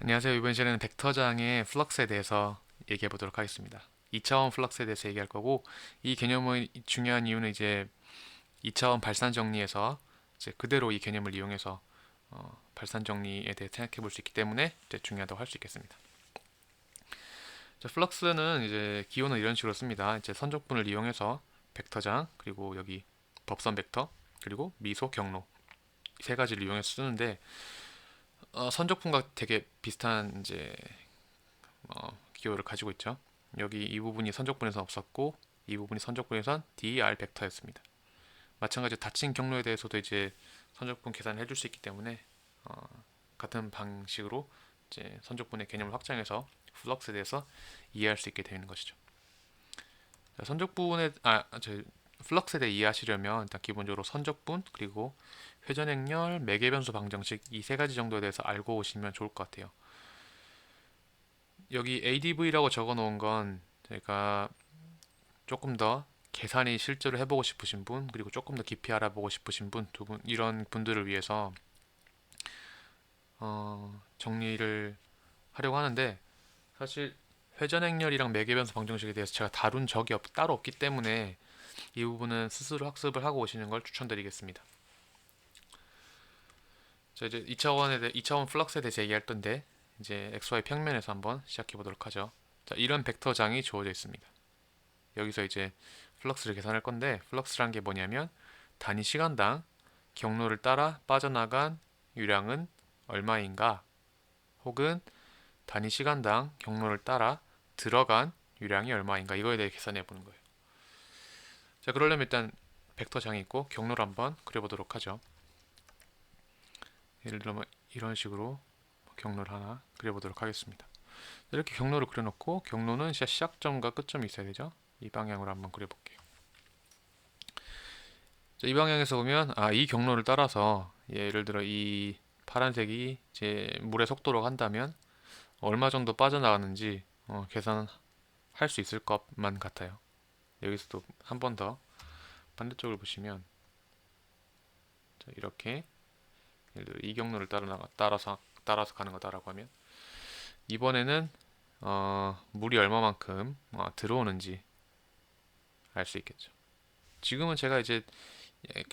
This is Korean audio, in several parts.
안녕하세요. 이번 시간에는 벡터장의 플럭스에 대해서 얘기해 보도록 하겠습니다. 2차원 플럭스에 대해서 얘기할 거고, 이 개념의 중요한 이유는 이제 2차원 발산 정리에서 이제 그대로 이 개념을 이용해서 발산 정리에 대해 생각해 볼 수 있기 때문에 이제 중요하다고 할 수 있겠습니다. 자, 플럭스는 이제 기호는 이런 식으로 씁니다. 이제 선적분을 이용해서 벡터장, 그리고 여기 법선 벡터, 그리고 미소 경로 세 가지를 이용해서 쓰는데, 선적분과 되게 비슷한 이제 기호를 가지고 있죠. 여기 이 부분이 선적분에선 없었고 이 부분이 선적분에선 dr 벡터였습니다. 마찬가지로 닫힌 경로에 대해서도 이제 선적분 계산을 해줄 수 있기 때문에 같은 방식으로 이제 선적분의 개념을 확장해서 플럭스에 대해서 이해할 수 있게 되는 것이죠. 자, 플럭스에 대해 이해하시려면 일단 기본적으로 선적분 그리고 회전행렬, 매개변수 방정식 이 세 가지 정도에 대해서 알고 오시면 좋을 것 같아요. 여기 ADV라고 적어 놓은 건 제가 조금 더 계산이 실제로 해보고 싶으신 분, 그리고 조금 더 깊이 알아보고 싶으신 분, 두 분, 이런 분들을 위해서 정리를 하려고 하는데, 사실 회전행렬이랑 매개변수 방정식에 대해서 제가 다룬 적이 따로 없기 때문에 이 부분은 스스로 학습을 하고 오시는 걸 추천드리겠습니다. 자, 이제 2차원 플럭스에 대해서 얘기할 건데, 이제 XY 평면에서 한번 시작해 보도록 하죠. 자, 이런 벡터장이 주어져 있습니다. 여기서 이제 플럭스를 계산할 건데, 플럭스란 게 뭐냐면 단위 시간당 경로를 따라 빠져나간 유량은 얼마인가, 혹은 단위 시간당 경로를 따라 들어간 유량이 얼마인가, 이거에 대해 계산해 보는 거예요. 자, 그러려면 일단 벡터장이 있고 경로를 한번 그려보도록 하죠. 예를 들면 이런 식으로 경로를 하나 그려보도록 하겠습니다. 이렇게 경로를 그려놓고, 경로는 시작점과 끝점이 있어야 되죠. 이 방향으로 한번 그려볼게요. 자, 이 방향에서 보면 이 경로를 따라서 예를 들어 이 파란색이 제 물의 속도로 간다면 얼마 정도 빠져나가는지 계산할 수 있을 것만 같아요. 여기서도 한 번 더 반대쪽을 보시면, 자, 이렇게 예를 들어 이 경로를 따라서 가는 거다라고 하면, 이번에는 물이 얼마만큼 들어오는지 알 수 있겠죠. 지금은 제가 이제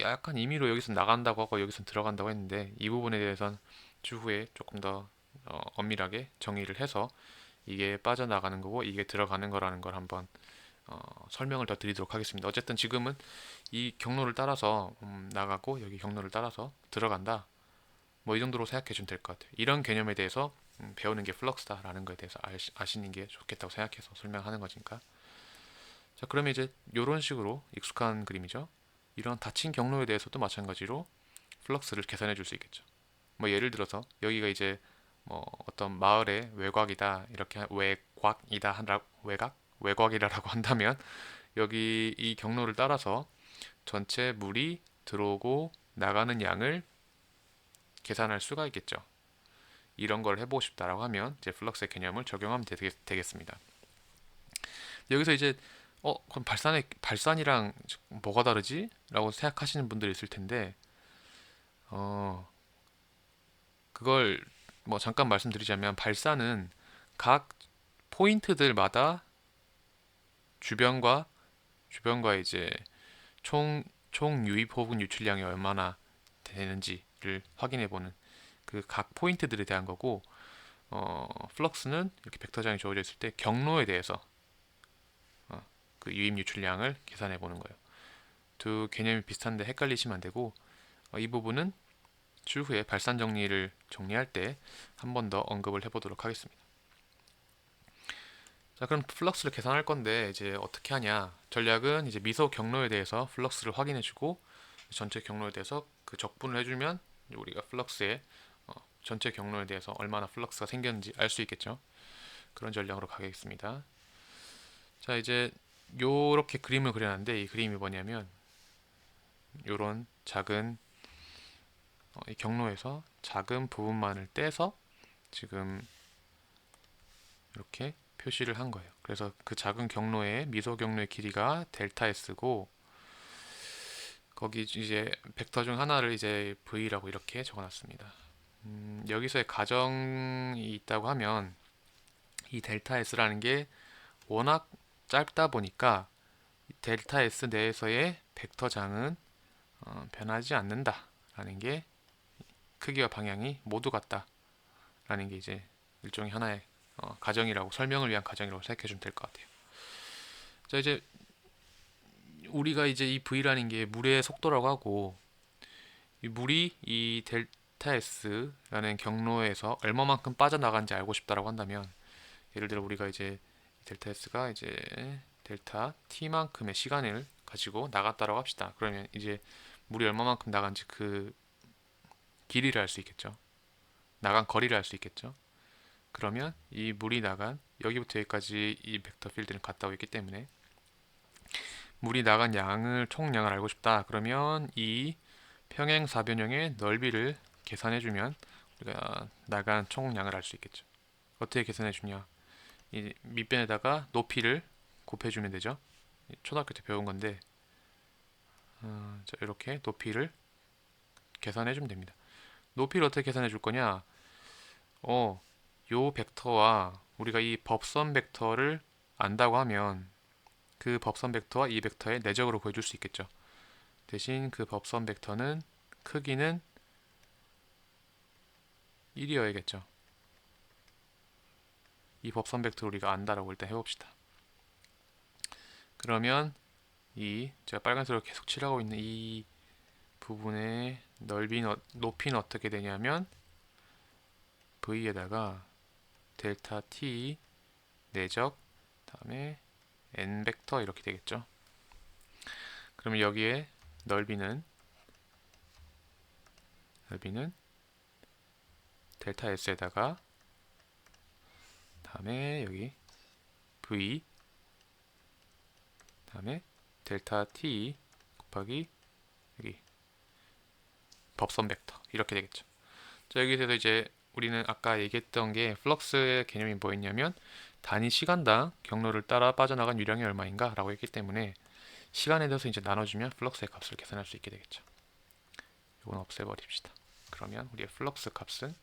약간 임의로 여기서 나간다고 하고 여기서 들어간다고 했는데, 이 부분에 대해서는 추후에 조금 더 엄밀하게 정의를 해서 이게 빠져나가는 거고 이게 들어가는 거라는 걸 한번 설명을 더 드리도록 하겠습니다. 어쨌든 지금은 이 경로를 따라서 나가고 여기 경로를 따라서 들어간다, 뭐 이 정도로 생각해 주면 될 것 같아요. 이런 개념에 대해서 배우는 게 플럭스다라는 거에 대해서 아시는 게 좋겠다고 생각해서 설명하는 거니까. 자, 그러면 이제 이런 식으로 익숙한 그림이죠. 이런 닫힌 경로에 대해서도 마찬가지로 플럭스를 계산해 줄 수 있겠죠. 뭐 예를 들어서 여기가 이제 뭐 어떤 마을의 외곽이다, 이렇게 외곽이라고 한다면, 여기 이 경로를 따라서 전체 물이 들어오고 나가는 양을 계산할 수가 있겠죠. 이런 걸 해보고 싶다라고 하면 이제 플럭스의 개념을 적용하면 되겠습니다. 여기서 이제 그럼 발산이랑 뭐가 다르지? 라고 생각하시는 분들이 있을 텐데, 어, 그걸 뭐 잠깐 말씀드리자면, 발산은 각 포인트들마다 주변과 이제 총 유입 혹은 유출량이 얼마나 되는지를 확인해 보는 그 각 포인트들에 대한 거고, 플럭스는 이렇게 벡터장이 주어져 있을 때 경로에 대해서 그 유입 유출량을 계산해 보는 거예요. 두 개념이 비슷한데 헷갈리시면 안 되고, 이 부분은 추후에 발산 정리를 정리할 때 한 번 더 언급을 해보도록 하겠습니다. 자, 그럼 플럭스를 계산할 건데 이제 어떻게 하냐? 전략은 이제 미소 경로에 대해서 플럭스를 확인해주고 전체 경로에 대해서 그 적분을 해주면 우리가 플럭스의 전체 경로에 대해서 얼마나 플럭스가 생겼는지 알 수 있겠죠. 그런 전략으로 가겠습니다. 자, 이제 요렇게 그림을 그려놨는데, 이 그림이 뭐냐면 요런 작은 이 경로에서 작은 부분만을 떼서 지금 이렇게 표시를 한 거예요. 그래서 그 작은 경로의 미소 경로의 길이가 델타 S고, 거기 이제 벡터 중 하나를 이제 V라고 이렇게 적어놨습니다. 여기서의 가정이 있다고 하면 이 델타 S라는 게 워낙 짧다 보니까 델타 S 내에서의 벡터장은 변하지 않는다라는 게 크기와 방향이 모두 같다라는 게 이제 일종의 하나의 가정이라고 설명을 위한 가정이라고 생각해 주면 될 것 같아요. 자, 이제 우리가 이제 이 V라는 게 물의 속도라고 하고 이 물이 이 델타 S라는 경로에서 얼마만큼 빠져나간지 알고 싶다라고 한다면 예를 들어 우리가 이제 델타 S가 이제 델타 T만큼의 시간을 가지고 나갔다라고 합시다. 그러면 이제 물이 얼마만큼 나간지 그 길이를 알 수 있겠죠. 나간 거리를 알 수 있겠죠. 그러면 이 물이 나간 여기부터 여기까지 이 벡터 필드는 같다고 했기 때문에 물이 나간 양을 총량을 알고 싶다. 그러면 이 평행사변형의 넓이를 계산해주면 우리가 나간 총량을 알 수 있겠죠. 어떻게 계산해주냐? 이 밑변에다가 높이를 곱해주면 되죠. 초등학교 때 배운 건데 자, 이렇게 높이를 계산해주면 됩니다. 높이를 어떻게 계산해 줄 거냐? 요 벡터와 우리가 이 법선 벡터를 안다고 하면 그 법선 벡터와 이 벡터의 내적으로 구해줄 수 있겠죠. 대신 그 법선 벡터는 크기는 1이어야겠죠. 이 법선 벡터를 우리가 안다라고 일단 해봅시다. 그러면 이 제가 빨간색으로 계속 칠하고 있는 이 부분의 높이는 어떻게 되냐면 V에다가 델타 T 내적 다음에 n 벡터 이렇게 되겠죠. 그러면 여기에 넓이는 델타 S에다가 다음에 여기 V 다음에 델타 T 곱하기 여기 법선 벡터 이렇게 되겠죠. 자, 여기서 이제 우리는 아까 얘기했던 게 플럭스의 개념이 뭐였냐면 단위 시간당 경로를 따라 빠져나간 유량이 얼마인가 라고 했기 때문에 시간에 대해서 이제 나눠주면 플럭스의 값을 계산할 수 있게 되겠죠. 이건 없애버립시다. 그러면 우리의 플럭스 값은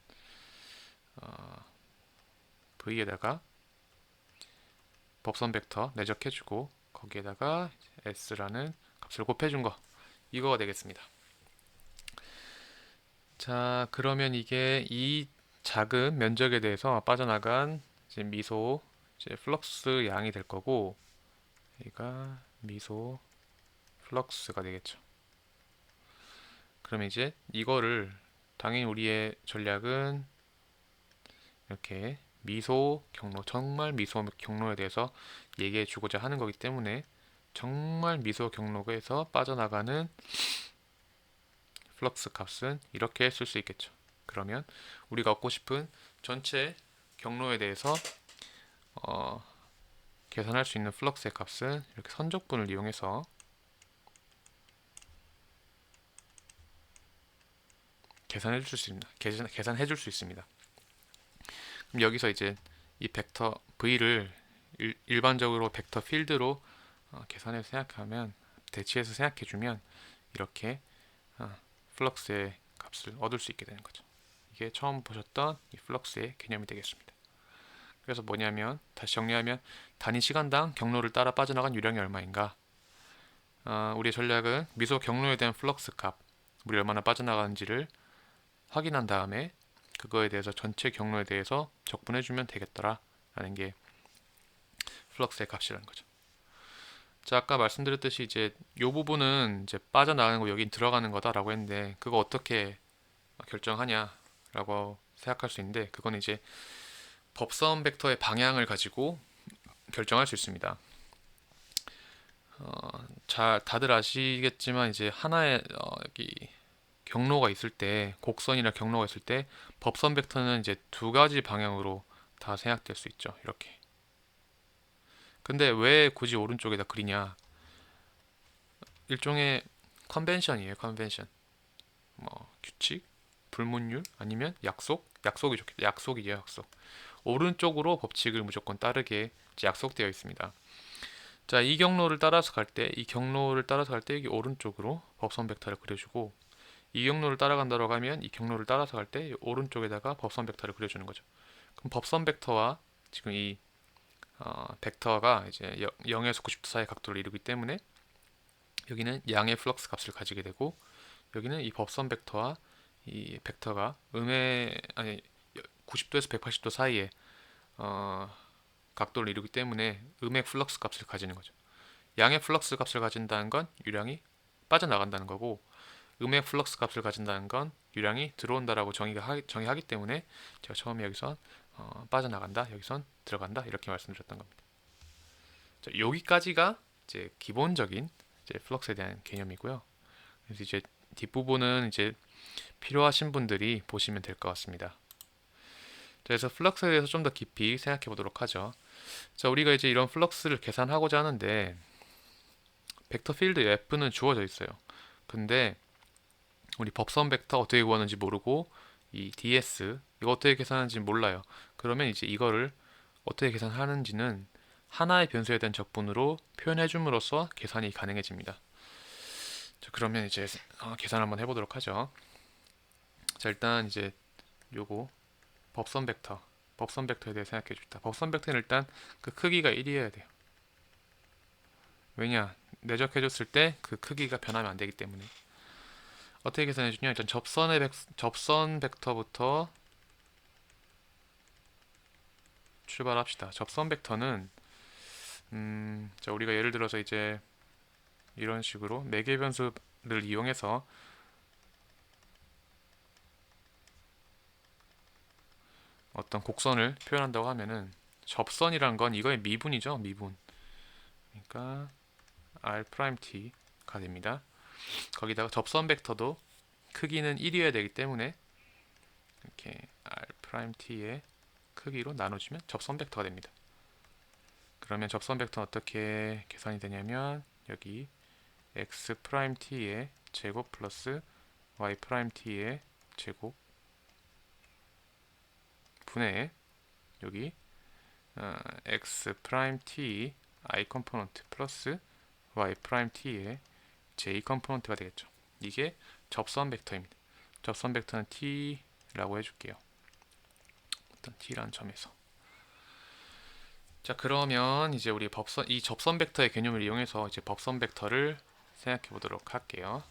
V에다가 법선 벡터 내적해주고 거기에다가 S라는 값을 곱해준 거 이거가 되겠습니다. 자, 그러면 이게 이 작은 면적에 대해서 빠져나간 이제 미소 이제 플럭스 양이 될 거고 여기가 미소 플럭스가 되겠죠. 그러면 이제 이거를 당연히 우리의 전략은 이렇게 미소 경로, 정말 미소 경로에 대해서 얘기해 주고자 하는 거기 때문에 정말 미소 경로에서 빠져나가는 플럭스 값은 이렇게 쓸 수 있겠죠. 그러면 우리가 얻고 싶은 전체 경로에 대해서 계산할 수 있는 플럭스의 값은 이렇게 선적분을 이용해서 계산해 줄 수 있습니다. 계산해 줄 수 있습니다. 그럼 여기서 이제 이 벡터 V를 일반적으로 벡터 필드로 계산해서 생각하면 대치해서 생각해 주면 이렇게 플럭스의 값을 얻을 수 있게 되는 거죠. 이게 처음 보셨던 이 플럭스의 개념이 되겠습니다. 그래서 뭐냐면 다시 정리하면 단위 시간당 경로를 따라 빠져나간 유량이 얼마인가? 우리의 전략은 미소 경로에 대한 플럭스 값, 물이 얼마나 빠져나가는지를 확인한 다음에 그거에 대해서 전체 경로에 대해서 적분해주면 되겠더라 라는 게 플럭스의 값이라는 거죠. 자, 아까 말씀드렸듯이 이제 이 부분은 이제 빠져나가는 거 여긴 들어가는 거다라고 했는데 그거 어떻게 결정하냐라고 생각할 수 있는데 그건 이제 법선 벡터의 방향을 가지고 결정할 수 있습니다. 잘 다들 아시겠지만 이제 하나의 여기 경로가 있을 때 곡선이나 경로가 있을 때 법선 벡터는 이제 두 가지 방향으로 다 생각될 수 있죠. 이렇게. 근데 왜 굳이 오른쪽에다 그리냐? 일종의 컨벤션이에요. 컨벤션. 뭐 규칙, 불문율 아니면 약속? 약속이 좋겠다. 약속이죠. 약속. 오른쪽으로 법칙을 무조건 따르게 약속되어 있습니다. 자, 이 경로를 따라서 갈 때, 이 경로를 따라서 갈 때 여기 오른쪽으로 법선 벡터를 그려주고 이 경로를 따라간다고 하면 이 경로를 따라서 갈 때 오른쪽에다가 법선 벡터를 그려주는 거죠. 그럼 법선 벡터와 지금 이 벡터가 이제 0에서 90도 사이 각도를 이루기 때문에 여기는 양의 플럭스 값을 가지게 되고, 여기는 이 법선 벡터와 이 벡터가 아니 90도에서 180도 사이에 각도를 이루기 때문에 음의 플럭스 값을 가지는 거죠. 양의 플럭스 값을 가진다는 건 유량이 빠져나간다는 거고, 음의 플럭스 값을 가진다는 건 유량이 들어온다라고 정의하기 때문에 제가 처음에 여기선 빠져나간다, 여기선 들어간다 이렇게 말씀드렸던 겁니다. 자, 여기까지가 이제 기본적인 이제 플럭스에 대한 개념이고요. 그래서 이제 뒷부분은 이제 필요하신 분들이 보시면 될 것 같습니다. 그래서 플럭스에 대해서 좀 더 깊이 생각해 보도록 하죠. 자, 우리가 이제 이런 플럭스를 계산하고자 하는데 벡터 필드 F는 주어져 있어요. 근데 우리 법선 벡터 어떻게 구하는지 모르고 이 ds 이거 어떻게 계산하는지 몰라요. 그러면 이제 이거를 어떻게 계산하는지는 하나의 변수에 대한 적분으로 표현해 줌으로써 계산이 가능해집니다. 자, 그러면 이제 계산 한번 해보도록 하죠. 자, 일단 이제 요거 법선 벡터에 대해 생각해 줍니다. 법선 벡터는 일단 그 크기가 1이어야 돼요. 왜냐? 내적해 줬을 때 그 크기가 변하면 안 되기 때문에. 어떻게 계산해 주냐? 일단 접선 벡터부터 출발합시다. 접선 벡터는 자, 우리가 예를 들어서 이제 이런 식으로 매개 변수를 이용해서 어떤 곡선을 표현한다고 하면은 접선이란 건 이거의 미분이죠, 미분. 그러니까 r't가 됩니다. 거기다가 접선 벡터도 크기는 1이어야 되기 때문에 이렇게 r't의 크기로 나눠주면 접선 벡터가 됩니다. 그러면 접선 벡터는 어떻게 계산이 되냐면 여기 x't의 제곱 플러스 y't의 제곱 분의 여기 x't i 컴포넌트 플러스 y't의 j 컴포넌트가 되겠죠. 이게 접선 벡터입니다. 접선 벡터는 t라고 해줄게요. 일단 t라는 점에서. 자, 그러면 이제 우리 이 접선 벡터의 개념을 이용해서 이제 법선 벡터를 생각해 보도록 할게요.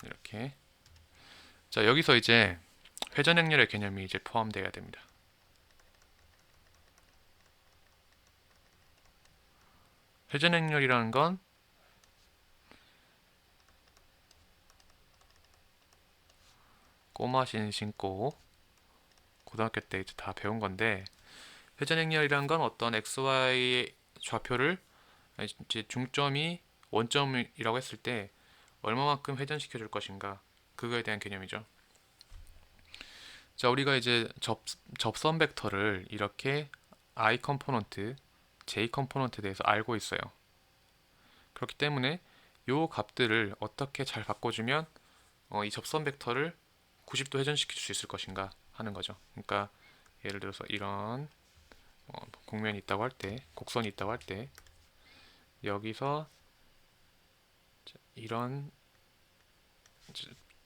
이렇게. 자, 여기서 이제 회전 행렬의 개념이 이제 포함되어야 됩니다. 회전 행렬이라는 건 꼬마 신고 고등학교 때 이제 다 배운 건데, 회전 행렬이라는 건 어떤 xy 좌표를 이제 중점이 원점이라고 했을 때 얼마만큼 회전시켜 줄 것인가, 그거에 대한 개념이죠. 자, 우리가 이제 접선 벡터를 이렇게 i 컴포넌트, j 컴포넌트에 대해서 알고 있어요. 그렇기 때문에 요 값들을 어떻게 잘 바꿔주면 이 접선 벡터를 90도 회전시킬 수 있을 것인가 하는 거죠. 그러니까 예를 들어서 이런 곡면이 있다고 할 때, 곡선이 있다고 할 때 여기서 이런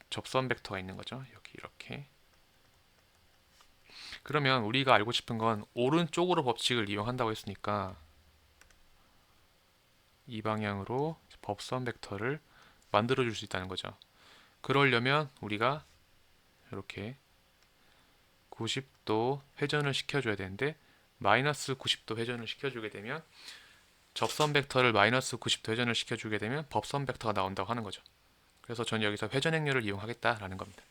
접선 벡터가 있는 거죠. 여기 이렇게. 그러면 우리가 알고 싶은 건 오른쪽으로 법칙을 이용한다고 했으니까 이 방향으로 법선 벡터를 만들어 줄 수 있다는 거죠. 그러려면 우리가 이렇게 90도 회전을 시켜줘야 되는데 마이너스 90도 회전을 시켜주게 되면 접선 벡터를 마이너스 90도 회전을 시켜주게 되면 법선 벡터가 나온다고 하는 거죠. 그래서 저는 여기서 회전 행렬을 이용하겠다라는 겁니다.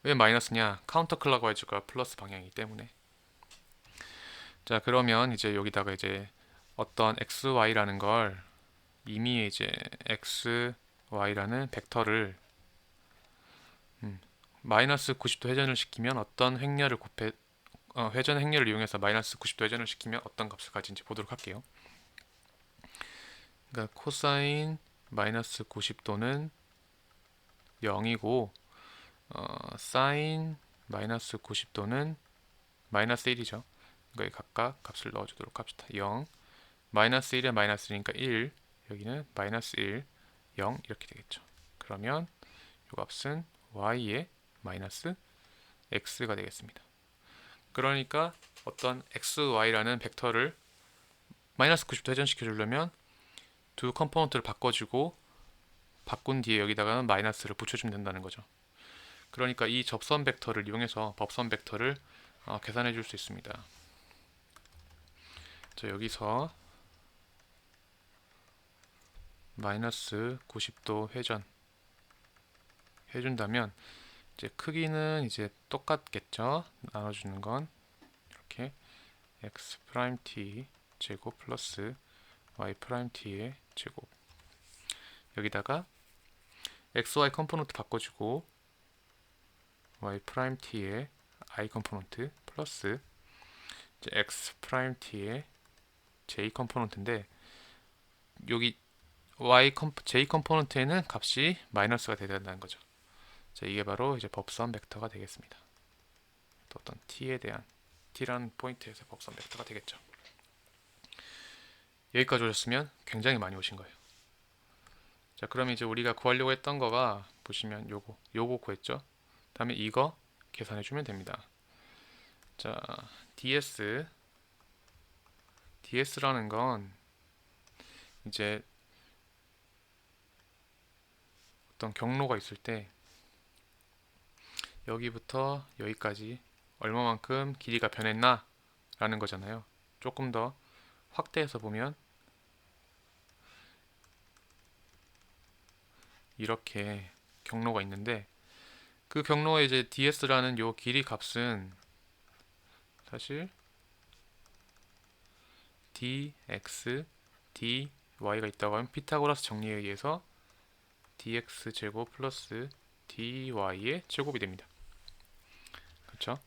왜 마이너스냐? 카운터 클락와이즈가 플러스 방향이기 때문에. 자, 그러면 이제 여기다가 이제 어떤 xy라는 걸 이미 이제 xy라는 벡터를 마이너스 90도 회전을 시키면 어떤 행렬을 회전 행렬을 이용해서 마이너스 90도 회전을 시키면 어떤 값을 가진지 보도록 할게요. 그러니까 코사인 마이너스 90도는 0이고 사인 마이너스 90도는 마이너스 1이죠. 이거에 각각 값을 넣어주도록 합시다. 0, 마이너스 1에 마이너스 1이니까 1, 여기는 마이너스 1, 0 이렇게 되겠죠. 그러면 이 값은 y의 마이너스 x가 되겠습니다. 그러니까 어떤 xy라는 벡터를 마이너스 90도 회전시켜 주려면 두 컴포넌트를 바꿔주고 바꾼 뒤에 여기다가는 마이너스를 붙여주면 된다는 거죠. 그러니까 이 접선 벡터를 이용해서 법선 벡터를 계산해 줄 수 있습니다. 자, 여기서 마이너스 90도 회전 해준다면 이제 크기는 이제 똑같겠죠. 나눠주는 건 이렇게 x 프라임 t 제곱 플러스 y 프라임 t의 제곱, 여기다가 xy 컴포넌트 바꿔주고 y 프라임 t의 i 컴포넌트 플러스 이제 x 프라임 t의 j 컴포넌트인데, 여기 j 컴포넌트에는 값이 마이너스가 돼야 된다는 거죠. 자, 이게 바로 이제 법선 벡터가 되겠습니다. 또 어떤 t에 대한 t라는 포인트에서 법선 벡터가 되겠죠. 여기까지 오셨으면 굉장히 많이 오신 거예요. 자, 그럼 이제 우리가 구하려고 했던 거가 보시면 요거 구했죠. 다음에 이거 계산해 주면 됩니다. 자, ds라는 건 이제 어떤 경로가 있을 때 여기부터 여기까지 얼마만큼 길이가 변했나 라는 거잖아요. 조금 더 확대해서 보면 이렇게 경로가 있는데, 그 경로에 이제 ds라는 요 길이 값은 사실 dx, dy가 있다고 하면 피타고라스 정리에 의해서 dx 제곱 플러스 dy의 제곱이 됩니다. 그렇죠?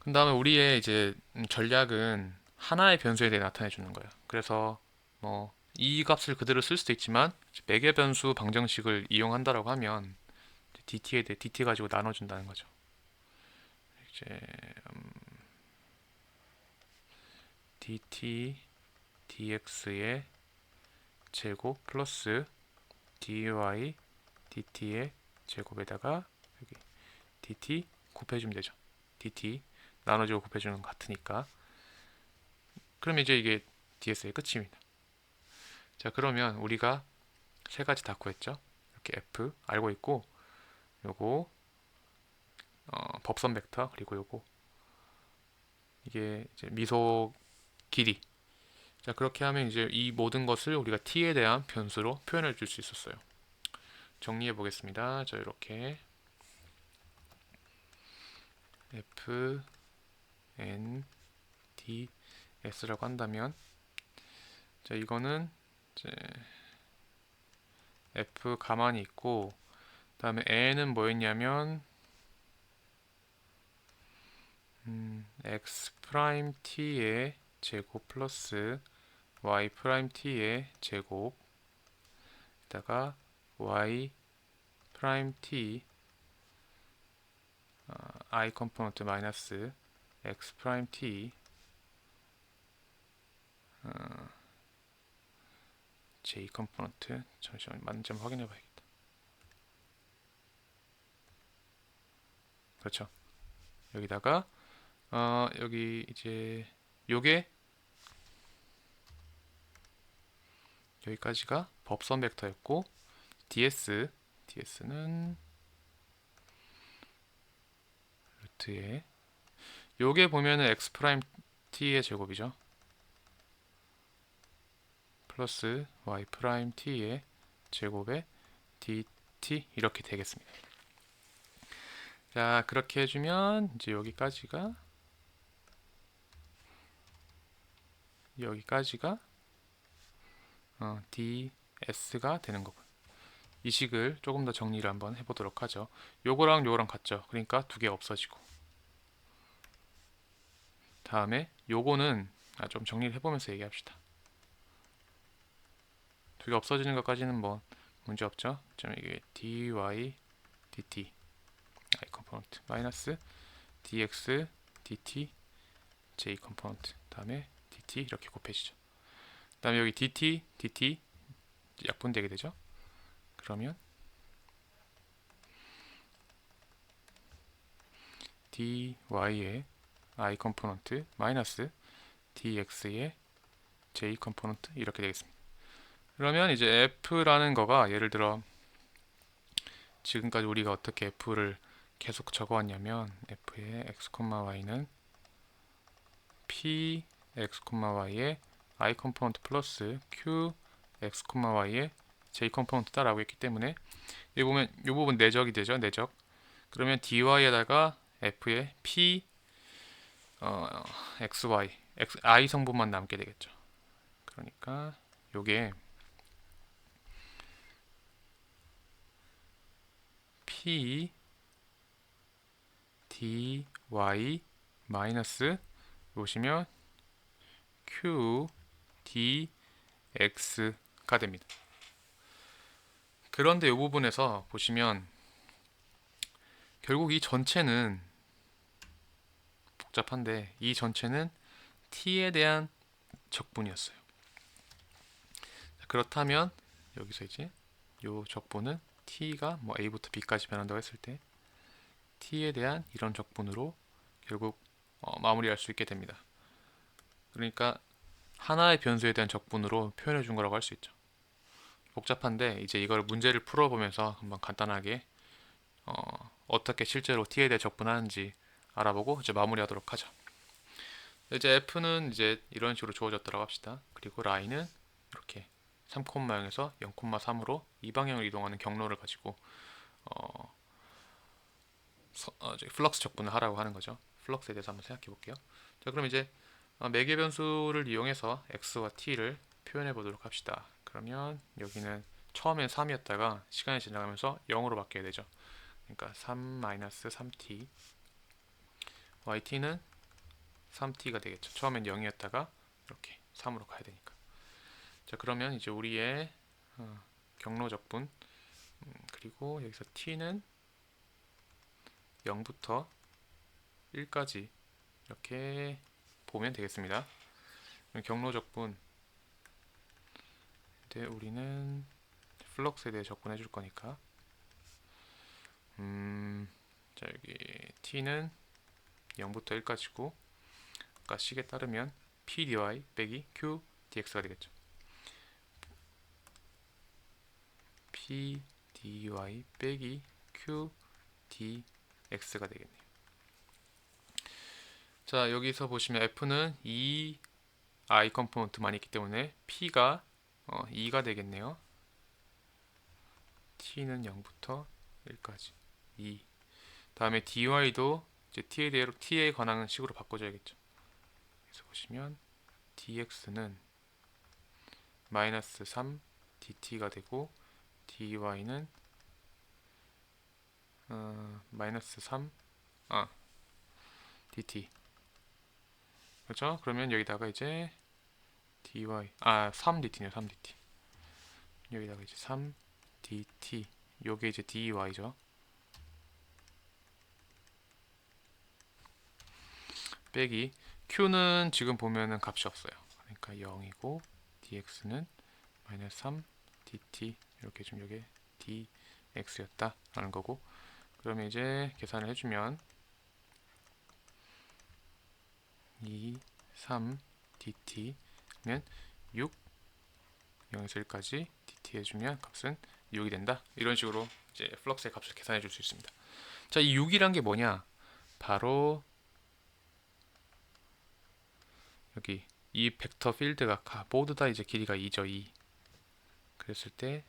그 다음에 우리의 이제 전략은 하나의 변수에 대해 나타내 주는 거예요. 그래서 뭐 이 값을 그대로 쓸 수도 있지만 매개 변수 방정식을 이용한다라고 하면 dt에 대해 dt 가지고 나눠준다는 거죠. 이제 dt dx의 제곱 플러스 dy dt의 제곱에다가 여기 dt 곱해주면 되죠. dt 나눠주고 곱해주는 것 같으니까. 그럼 이제 이게 ds의 끝입니다. 자, 그러면 우리가 세 가지 다 구했죠. 이렇게 f 알고 있고, 요거 법선 벡터, 그리고 요거 이게 이제 미소 길이. 자, 그렇게 하면 이제 이 모든 것을 우리가 t에 대한 변수로 표현해 줄 수 있었어요. 정리해 보겠습니다. 자, 이렇게 f n d s라고 한다면, 자, 이거는 이제 f 가만히 있고, 다음에 n은 뭐였냐면 x 프라임 t의 제곱 플러스 y 프라임 t의 제곱, 에다가 y 프라임 t i 컴포넌트 마이너스 x 프라임 t j 컴포넌트, 잠시만 맞는지 한번 확인해 봐야겠다. 그렇죠. 여기다가 여기 이제 요게 여기까지가 법선 벡터였고, ds는 루트에 요게 보면은 x 프라임 t의 제곱이죠. 플러스 y 프라임 t의 제곱에 dt 이렇게 되겠습니다. 자, 그렇게 해주면 이제 여기까지가 ds가 되는 거고요. 이 식을 조금 더 정리를 한번 해보도록 하죠. 요거랑 요거랑 같죠. 그러니까 두 개 없어지고, 다음에 요거는 좀 정리를 해보면서 얘기합시다. 두 개 없어지는 것까지는 뭐 문제 없죠. 이게 dy dt i 컴포넌트 마이너스 dx dt j 컴포넌트, 다음에 dt 이렇게 곱해지죠. 그 다음에 여기 dt 약분되게 되죠. 그러면 dy의 i 컴포넌트 마이너스 dx의 j 컴포넌트 이렇게 되겠습니다. 그러면 이제 f라는 거가 예를 들어 지금까지 우리가 어떻게 f를 계속 적어왔냐면 f의 x, y는 p x, y의 i 컴포넌트 플러스 q x, y의 j 컴포넌트다라고 했기 때문에 여기 보면 이 부분 내적이 되죠. 내적. 그러면 dy에다가 f의 p xy i 성분만 남게 되겠죠. 그러니까 요게 p dy 마이너스 보시면 q dx가 됩니다. 그런데 이 부분에서 보시면 결국 이 전체는 복잡한데 이 전체는 t에 대한 적분이었어요. 그렇다면 여기서 이제 이 적분은 t가 뭐 a부터 b까지 변한다고 했을 때 t에 대한 이런 적분으로 결국 마무리할 수 있게 됩니다. 그러니까 하나의 변수에 대한 적분으로 표현해 준 거라고 할 수 있죠. 복잡한데 이제 이걸 문제를 풀어보면서 한번 간단하게 어떻게 실제로 t에 대해 적분하는지 알아보고 이제 마무리하도록 하죠. 이제 f는 이제 이런 식으로 주어졌다고 합시다. 그리고 라인은 이렇게 3,0에서 0,3으로 이 방향을 이동하는 경로를 가지고 플럭스 적분을 하라고 하는 거죠. 플럭스에 대해서 한번 생각해 볼게요. 자, 그럼 이제 매개 변수를 이용해서 x와 t를 표현해 보도록 합시다. 그러면 여기는 처음엔 3이었다가 시간이 지나가면서 0으로 바뀌어야 되죠. 그러니까 3-3t yt는 3t가 되겠죠. 처음엔 0이었다가 이렇게 3으로 가야 되니까. 자, 그러면 이제 우리의 경로 적분 그리고 여기서 t는 0부터 1까지 이렇게 보면 되겠습니다. 경로 적분 때 우리는 플럭스에 대해 적분해 줄 거니까 자, 여기 t는 0부터 1까지고 아까 식에 따르면 p dy 빼기 q dx가 되겠죠. p dy 빼기 q dx가 되겠네요. 자, 여기서 보시면 f는 이 i 컴포넌트만 있기 때문에 p가 2가 되겠네요. t는 0부터 1까지 2. 다음에 dy도 이제 t에 관한 식으로 바꿔줘야겠죠. 그래서 보시면 dx는 마이너스 3 dt가 되고 dy는 마이너스 3 dt. 그렇죠? 그러면 여기다가 이제 dy 3dt네요. 3dt. 여기다가 이제 3dt. 요게 이제 dy죠. 빼기 q는 지금 보면은 값이 없어요. 그러니까 0이고 dx는 마이너스 3 dt 이렇게 좀 요게 dx였다 라는 거고, 그러면 이제 계산을 해주면 2, 3 dt면 6 0에서 1까지 dt 해주면 값은 6이 된다. 이런 식으로 이제 플럭스의 값을 계산해 줄 수 있습니다. 자, 이 6이란 게 뭐냐? 바로 여기 이 벡터 필드가 모두 다 이제 길이가 2죠. 2. 그랬을 때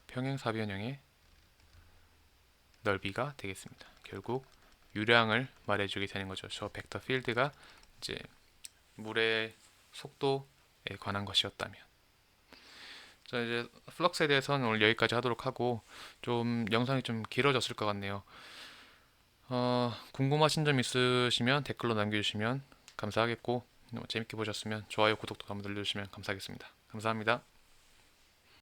평행사변형의 넓이가 되겠습니다. 결국 유량을 말해주게 되는 거죠. 저 벡터 필드가 이제 물의 속도에 관한 것이었다면. 자, 이제 플럭스에 대해서는 오늘 여기까지 하도록 하고, 좀 영상이 좀 길어졌을 것 같네요. 궁금하신 점 있으시면 댓글로 남겨주시면 감사하겠고, 재밌게 보셨으면 좋아요, 구독도 한번 눌러주시면 감사하겠습니다. 감사합니다.